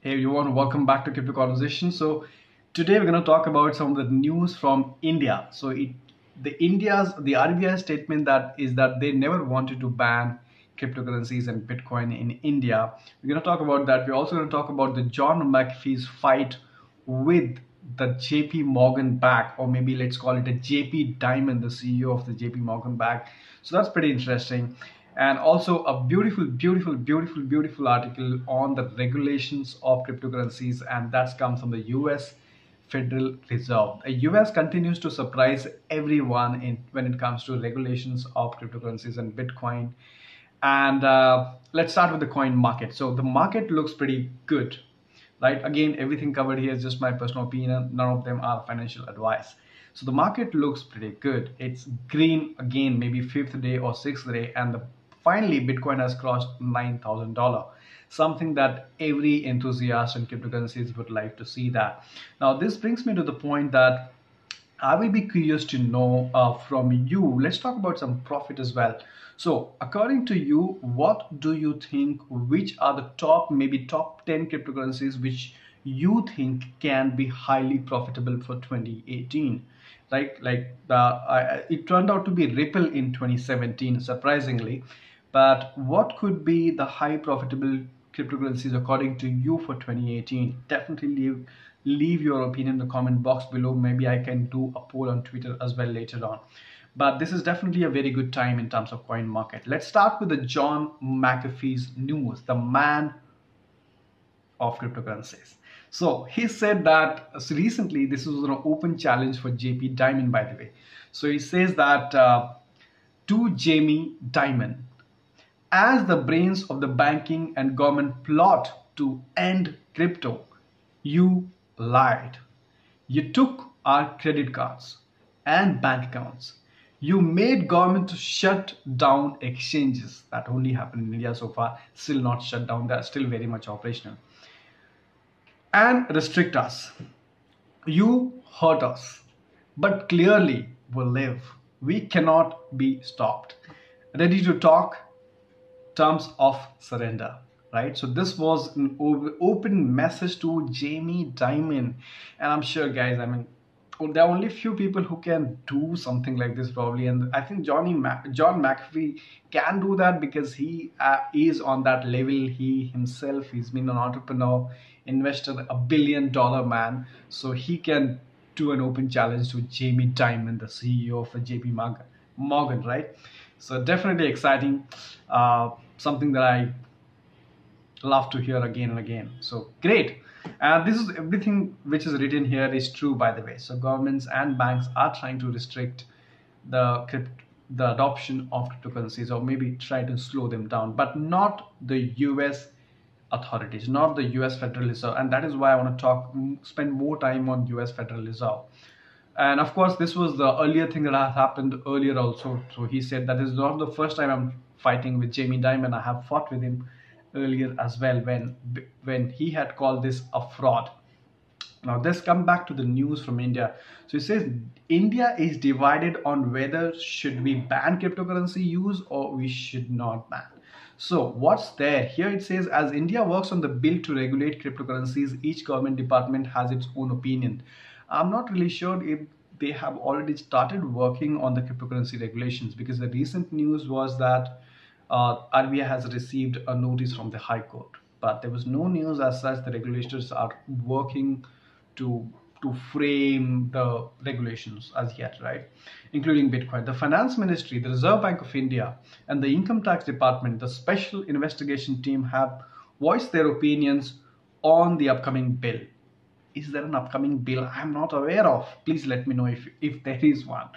Hey everyone, welcome back to Crypto Conversation. So today we're going to talk about some of the news from India. The RBI statement that they never wanted to ban cryptocurrencies and Bitcoin in India. We're going to talk about that. We're also going to talk about the John McAfee's fight with the JP Morgan back, or maybe let's call it a JP Diamond, the CEO of the JP Morgan back. So that's pretty interesting. And also a beautiful article on the regulations of cryptocurrencies, and that's comes from the US Federal Reserve. The US continues to surprise everyone when it comes to regulations of cryptocurrencies and Bitcoin. And let's start with the coin market. So the market looks pretty good, right? Again, everything covered here is just my personal opinion. None of them are financial advice. So the market looks pretty good. It's green again, maybe fifth day or sixth day, and finally Bitcoin has crossed $9,000. Something that every enthusiast in cryptocurrencies would like to see that. Now, this brings me to the point that I will be curious to know from you. Let's talk about some profit as well. So, according to you, what do you think? Which are the maybe top 10 cryptocurrencies which you think can be highly profitable for 2018? Right? It turned out to be Ripple in 2017, surprisingly. But what could be the high profitable cryptocurrencies according to you for 2018? Definitely leave your opinion in the comment box below. Maybe I can do a poll on Twitter as well later on. But this is definitely a very good time in terms of coin market. Let's start with the John McAfee's news, the man of cryptocurrencies. So he said that recently this was an open challenge for JP Diamond, by the way. So he says that to Jamie Dimon, as the brains of the banking and government plot to end crypto, you lied. You took our credit cards and bank accounts. You made government to shut down exchanges. That only happened in India so far. Still not shut down. They are still very much operational. And restrict us. You hurt us. But clearly we live. We cannot be stopped. Ready to talk? Terms of surrender, right? So this was an open message to Jamie Dimon, and I'm sure, guys, I mean, there are only few people who can do something like this probably, and I think John McAfee can do that because he is on that level. He himself, he's been an entrepreneur, investor, $1 billion man, so he can do an open challenge to Jamie Dimon, the CEO of the JP Morgan, right? So definitely exciting. Something that I love to hear again and again. So great. And this is everything which is written here is true, by the way. So governments and banks are trying to restrict the adoption of cryptocurrencies, or maybe try to slow them down, but not the US authorities, not the US Federal Reserve. And that is why I want to spend more time on US Federal Reserve. And of course, this was the earlier thing that has happened earlier also. So he said that is not the first time I'm fighting with Jamie Dimon. I have fought with him earlier as well when he had called this a fraud. Now let's come back to the news from India. So it says India is divided on whether should we ban cryptocurrency use or we should not ban. So what's there? Here it says, as India works on the bill to regulate cryptocurrencies, each government department has its own opinion. I'm not really sure if they have already started working on the cryptocurrency regulations, because the recent news was that RBI has received a notice from the High Court, but there was no news as such. The regulators are working to frame the regulations as yet, right? Including Bitcoin. The Finance Ministry, the Reserve Bank of India, and the Income Tax Department, the Special Investigation Team, have voiced their opinions on the upcoming bill. Is there an upcoming bill I'm not aware of? Please let me know if there is one.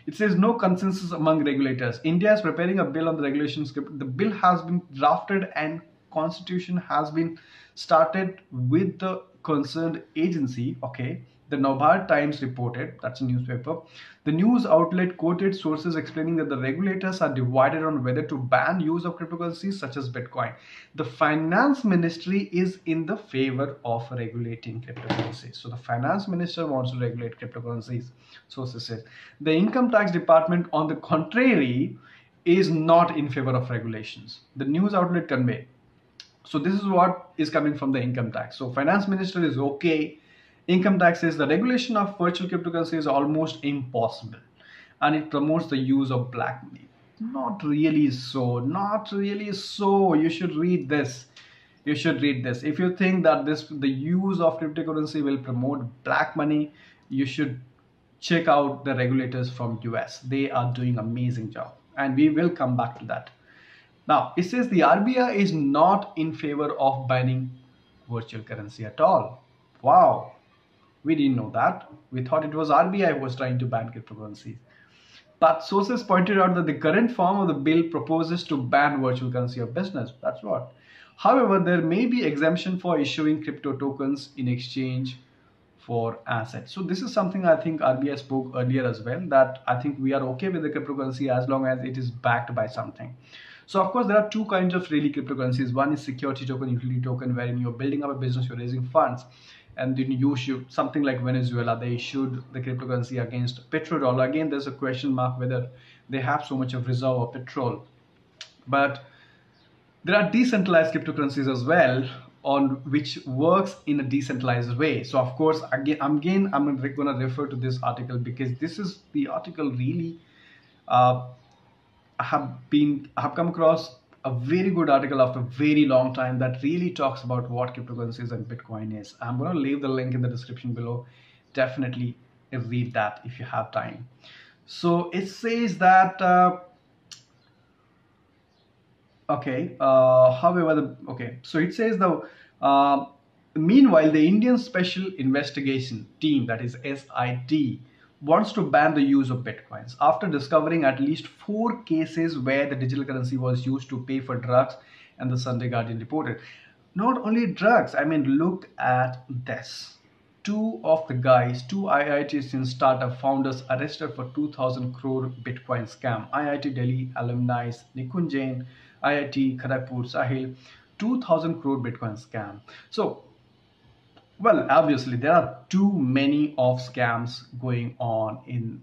It says no consensus among regulators. India is preparing a bill on the regulation script. The bill has been drafted and constitution has been started with the concerned agency. Okay. The Nobhar Times reported, that's a newspaper. The news outlet quoted sources explaining that the regulators are divided on whether to ban use of cryptocurrencies such as Bitcoin. The Finance Ministry is in the favor of regulating cryptocurrencies. So the Finance Minister wants to regulate cryptocurrencies, sources says. The Income Tax Department, on the contrary, is not in favor of regulations. The news outlet conveyed. So this is what is coming from the income tax. So finance minister is okay. Income tax says the regulation of virtual cryptocurrency is almost impossible, and it promotes the use of black money. Not really so. Not really so. You should read this. You should read this. If you think that the use of cryptocurrency will promote black money, you should check out the regulators from US. They are doing amazing job, and we will come back to that. Now, it says the RBI is not in favor of banning virtual currency at all. Wow, we didn't know that. We thought it was RBI who was trying to ban cryptocurrencies. But sources pointed out that the current form of the bill proposes to ban virtual currency of business. That's what. However, there may be exemption for issuing crypto tokens in exchange for assets. So this is something I think RBI spoke earlier as well, that I think we are okay with the cryptocurrency as long as it is backed by something. So of course there are two kinds of really cryptocurrencies. One is security token, utility token, wherein you're building up a business, you're raising funds, and then you should, something like Venezuela, they issued the cryptocurrency against petrodollar. Again, there's a question mark whether they have so much of reserve of petrol. But there are decentralized cryptocurrencies as well, on which works in a decentralized way. So of course, I'm going to refer to this article because this is the article really I have come across a very good article after a very long time that really talks about what cryptocurrencies and Bitcoin is. I'm going to leave the link in the description below. Definitely read that if you have time. So it says that so it says meanwhile, the Indian Special Investigation Team, that is SIT, wants to ban the use of bitcoins after discovering at least 4 cases where the digital currency was used to pay for drugs, and the Sunday Guardian reported. Not only drugs, I mean, look at this. Two IITs and startup founders arrested for 2,000 crore Bitcoin scam. IIT Delhi alumni Nikunj Jain, IIT Kharagpur Sahil, 2,000 crore Bitcoin scam. So, well, obviously there are too many of scams going on in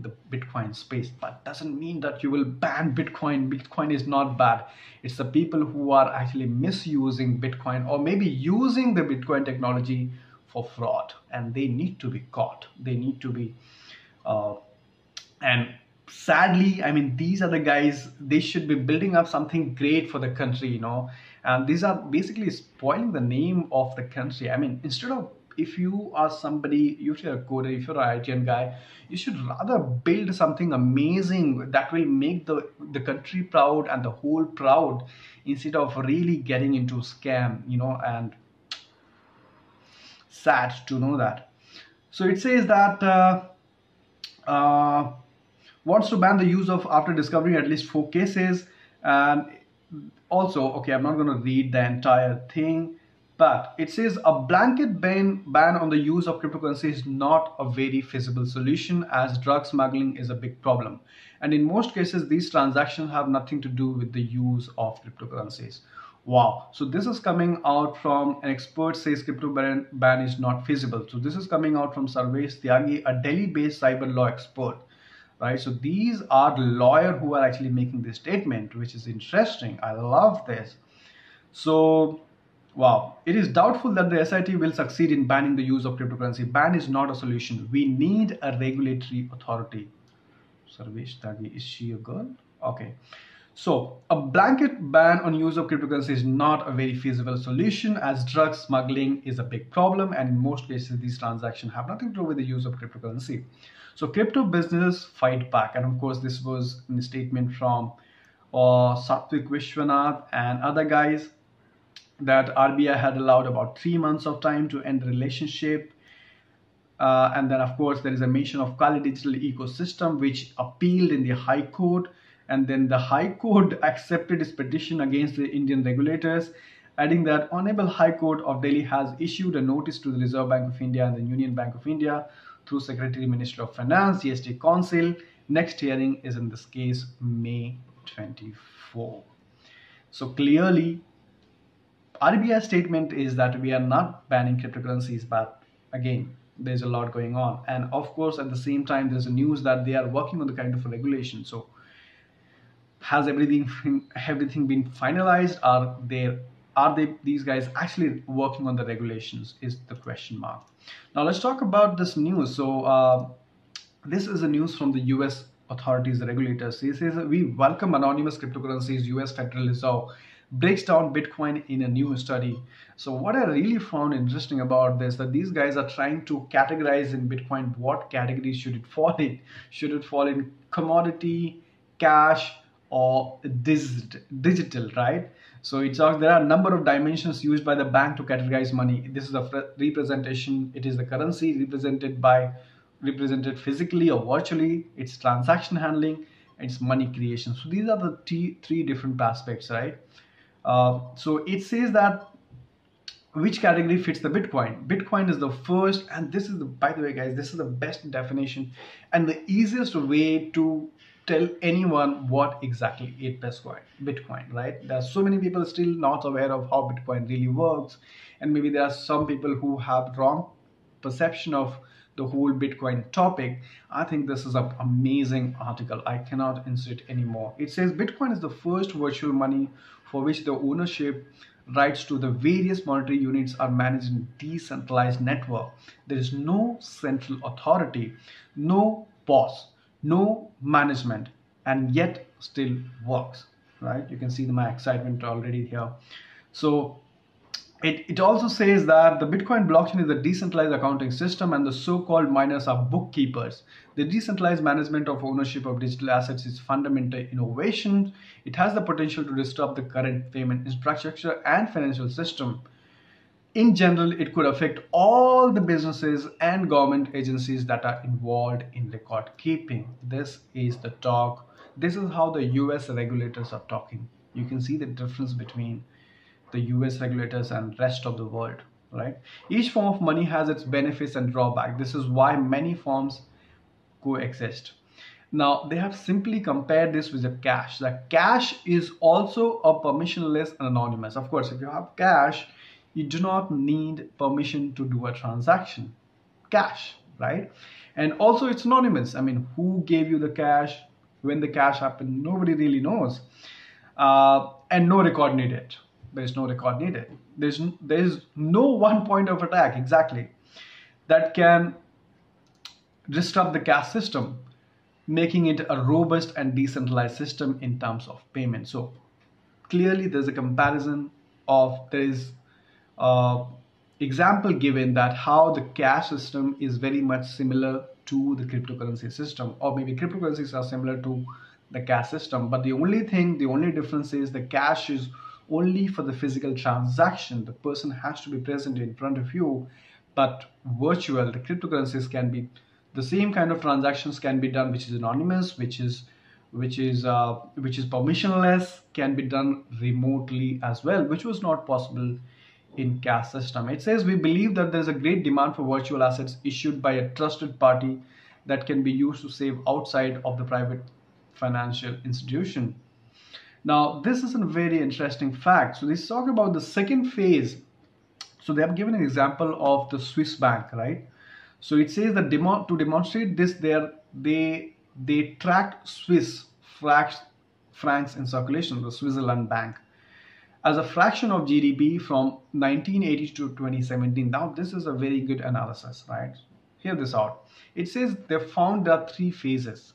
the Bitcoin space, but doesn't mean that you will ban Bitcoin. Bitcoin is not bad. It's the people who are actually misusing Bitcoin, or maybe using the Bitcoin technology for fraud, and they need to be caught. They need to be and sadly, I mean, these are the guys, they should be building up something great for the country, and these are basically spoiling the name of the country. I mean, instead of, if you are somebody, if you're a coder, if you're an ITN guy, you should rather build something amazing that will make the country proud and the whole proud, instead of really getting into scam, and sad to know that. So it says that wants to ban the use of after discovering at least 4 cases. And also, okay, I'm not going to read the entire thing, but it says a blanket ban on the use of cryptocurrency is not a very feasible solution, as drug smuggling is a big problem, and in most cases these transactions have nothing to do with the use of cryptocurrencies. Wow. So this is coming out from an expert says crypto ban is not feasible. So this is coming out from Sarvesh Tyagi, a Delhi-based cyber law expert. Right, so these are the lawyers who are actually making this statement, which is interesting. I love this. So, wow, it is doubtful that the SIT will succeed in banning the use of cryptocurrency. Ban is not a solution. We need a regulatory authority. Sarvesh Tyagi, is she a girl? Okay. So, a blanket ban on use of cryptocurrency is not a very feasible solution, as drug smuggling is a big problem, and in most cases these transactions have nothing to do with the use of cryptocurrency. So crypto businesses fight back, and of course this was a statement from Satwik Vishwanath and other guys, that RBI had allowed about 3 months of time to end the relationship. And then of course there is a mention of Kali Digital Ecosystem, which appealed in the High Court, and then the High Court accepted its petition against the Indian regulators, adding that Honorable High Court of Delhi has issued a notice to the Reserve Bank of India and the Union Bank of India through Secretary Minister of Finance, GST Council. Next hearing is in this case May 24. So clearly RBI statement is that we are not banning cryptocurrencies, but again there's a lot going on, and of course at the same time there's a news that they are working on the kind of a regulation. So Has everything been finalized? Are they these guys actually working on the regulations, is the question mark. Now let's talk about this news. So this is the news from the US authorities, the regulators. It says we welcome anonymous cryptocurrencies. US Federal Reserve breaks down Bitcoin in a new study. So what I really found interesting about this, that these guys are trying to categorize in Bitcoin what categories should it fall in. Should it fall in commodity, cash, or digital, right? So it's there are a number of dimensions used by the bank to categorize money. This is a representation. It is the currency represented physically or virtually. It's transaction handling. It's money creation. So these are the three different aspects, right? So it says that which category fits the Bitcoin. Bitcoin is the first, and this is the, by the way guys, this is the best definition and the easiest way to tell anyone what exactly is Bitcoin, right? There are so many people still not aware of how Bitcoin really works, and maybe there are some people who have wrong perception of the whole Bitcoin topic. I think this is an amazing article. I cannot insert anymore. It says Bitcoin is the first virtual money for which the ownership rights to the various monetary units are managed in a decentralized network. There is no central authority, no boss, no management, and yet still works, right? You can see my excitement already here. So it also says that the Bitcoin blockchain is a decentralized accounting system and the so-called miners are bookkeepers. The decentralized management of ownership of digital assets is fundamental innovation. It has the potential to disrupt the current payment infrastructure and financial system. In general, it could affect all the businesses and government agencies that are involved in record keeping. This is the talk. This is how the US regulators are talking. You can see the difference between the US regulators and rest of the world, right? Each form of money has its benefits and drawbacks. This is why many forms coexist. Now, they have simply compared this with the cash. The cash is also a permissionless and anonymous. Of course, if you have cash, you do not need permission to do a transaction. Cash, right? And also it's anonymous. I mean, who gave you the cash? When the cash happened, nobody really knows. And no record needed. There's no record needed. There's no one point of attack exactly that can disrupt the cash system, making it a robust and decentralized system in terms of payment. So clearly there's a comparison of, there is example given that how the cash system is very much similar to the cryptocurrency system, or maybe cryptocurrencies are similar to the cash system, but the only difference is the cash is only for the physical transaction. The person has to be present in front of you, but virtual, the cryptocurrencies can be, the same kind of transactions can be done, which is anonymous, which is permissionless, can be done remotely as well, which was not possible in cash system. It says we believe that there is a great demand for virtual assets issued by a trusted party that can be used to save outside of the private financial institution. Now, this is a very interesting fact. So let's talk about the second phase. So they have given an example of the Swiss bank, right? So it says that to demonstrate this, they tracked Swiss francs in circulation, the Switzerland bank, as a fraction of GDP from 1980 to 2017. Now, this is a very good analysis, right? Hear this out. It says they found there are three phases.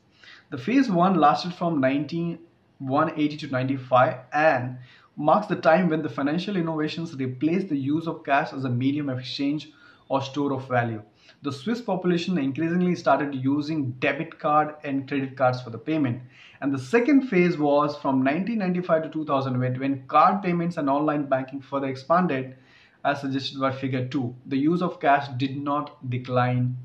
The phase one lasted from 180 to 95 and marks the time when the financial innovations replaced the use of cash as a medium of exchange or store of value. The Swiss population increasingly started using debit card and credit cards for the payment. And the second phase was from 1995 to 2008 when card payments and online banking further expanded as suggested by figure 2. The use of cash did not decline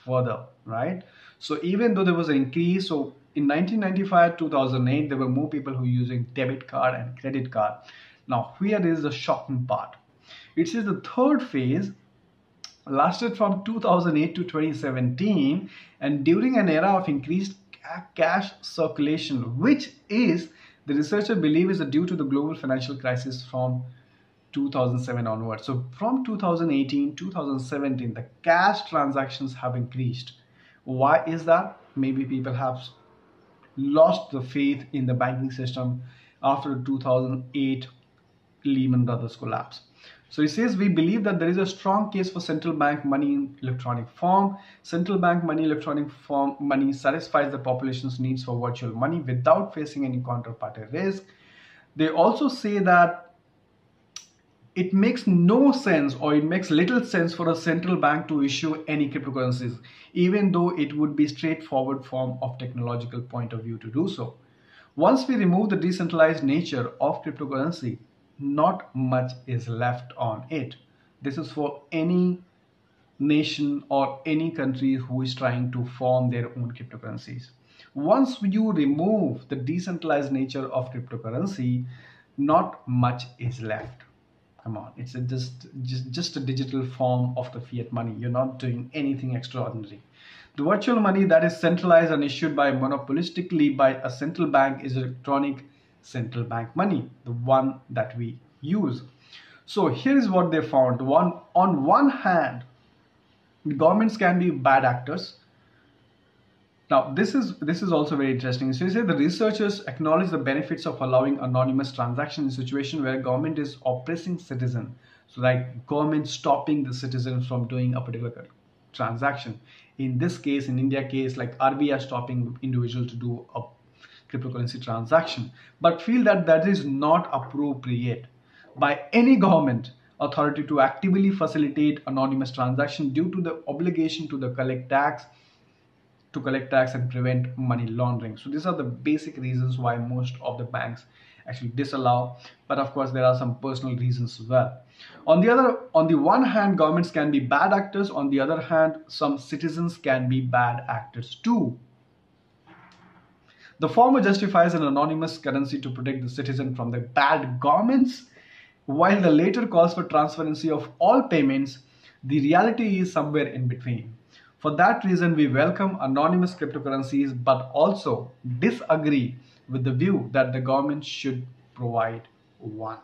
further, right? So even though there was an increase, so in 1995, 2008, there were more people who were using debit card and credit card. Now, here is the shocking part. It says the third phase lasted from 2008 to 2017 and during an era of increased cash circulation, which is, the researcher believe, is due to the global financial crisis from 2007 onwards. So from 2018, 2017, the cash transactions have increased. Why is that? Maybe people have lost the faith in the banking system after the 2008 Lehman Brothers collapse. So he says, we believe that there is a strong case for central bank money in electronic form. Central bank money, electronic form money satisfies the population's needs for virtual money without facing any counterparty risk. They also say that it makes no sense, or it makes little sense for a central bank to issue any cryptocurrencies, even though it would be straightforward form of technological point of view to do so. Once we remove the decentralized nature of cryptocurrency, not much is left on it. This is for any nation or any country who is trying to form their own cryptocurrencies. Once you remove the decentralized nature of cryptocurrency, not much is left. Come on, it's just a digital form of the fiat money. You're not doing anything extraordinary. The virtual money that is centralized and issued by monopolistically by a central bank is electronic central bank money, the one that we use. So here is what they found. On one hand, governments can be bad actors. Now, this is also very interesting. So you say the researchers acknowledge the benefits of allowing anonymous transaction in situation where government is oppressing citizen. So like government stopping the citizen from doing a particular transaction. In this case, in India case, like RBI stopping individual to do a cryptocurrency transaction, but feel that that is not appropriate by any government authority to actively facilitate anonymous transaction due to the obligation to collect tax and prevent money laundering. So these are the basic reasons why most of the banks actually disallow, but of course there are some personal reasons as well. On the one hand, governments can be bad actors. On the other hand, some citizens can be bad actors too. The former justifies an anonymous currency to protect the citizen from the bad governments, while the later calls for transparency of all payments. The reality is somewhere in between. For that reason, we welcome anonymous cryptocurrencies, but also disagree with the view that the government should provide one.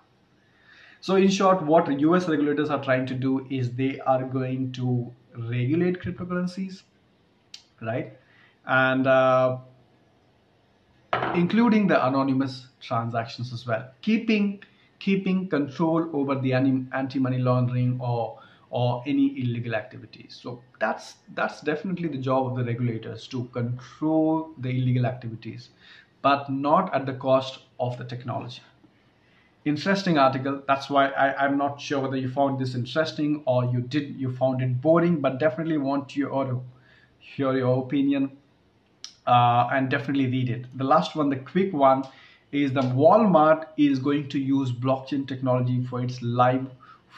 So in short, what US regulators are trying to do is they are going to regulate cryptocurrencies, right? And including the anonymous transactions as well, keeping control over the anti-money laundering or any illegal activities. So that's definitely the job of the regulators, to control the illegal activities, but not at the cost of the technology. Interesting article. That's why I'm not sure whether you found this interesting or you found it boring, but definitely want to hear your opinion, and definitely read it. The last one, the quick one, is that Walmart is going to use blockchain technology for its live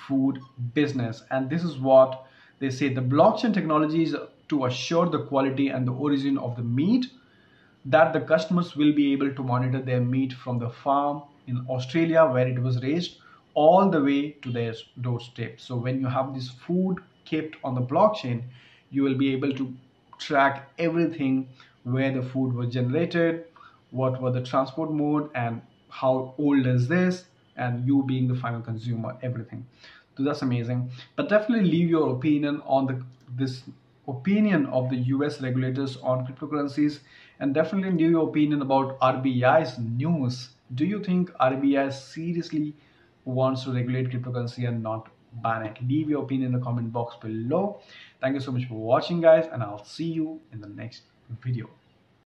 food business. And this is what they say. The blockchain technology is to assure the quality and the origin of the meat, that the customers will be able to monitor their meat from the farm in Australia where it was raised all the way to their doorstep. So when you have this food kept on the blockchain, you will be able to track everything, where the food was generated, what were the transport mode, and how old is this, and you being the final consumer, everything. So that's amazing. But definitely leave your opinion on this opinion of the US regulators on cryptocurrencies, and definitely leave your opinion about RBI's news. Do you think RBI seriously wants to regulate cryptocurrency and not ban it? Leave your opinion in the comment box below. Thank you so much for watching, guys, and I'll see you in the next video.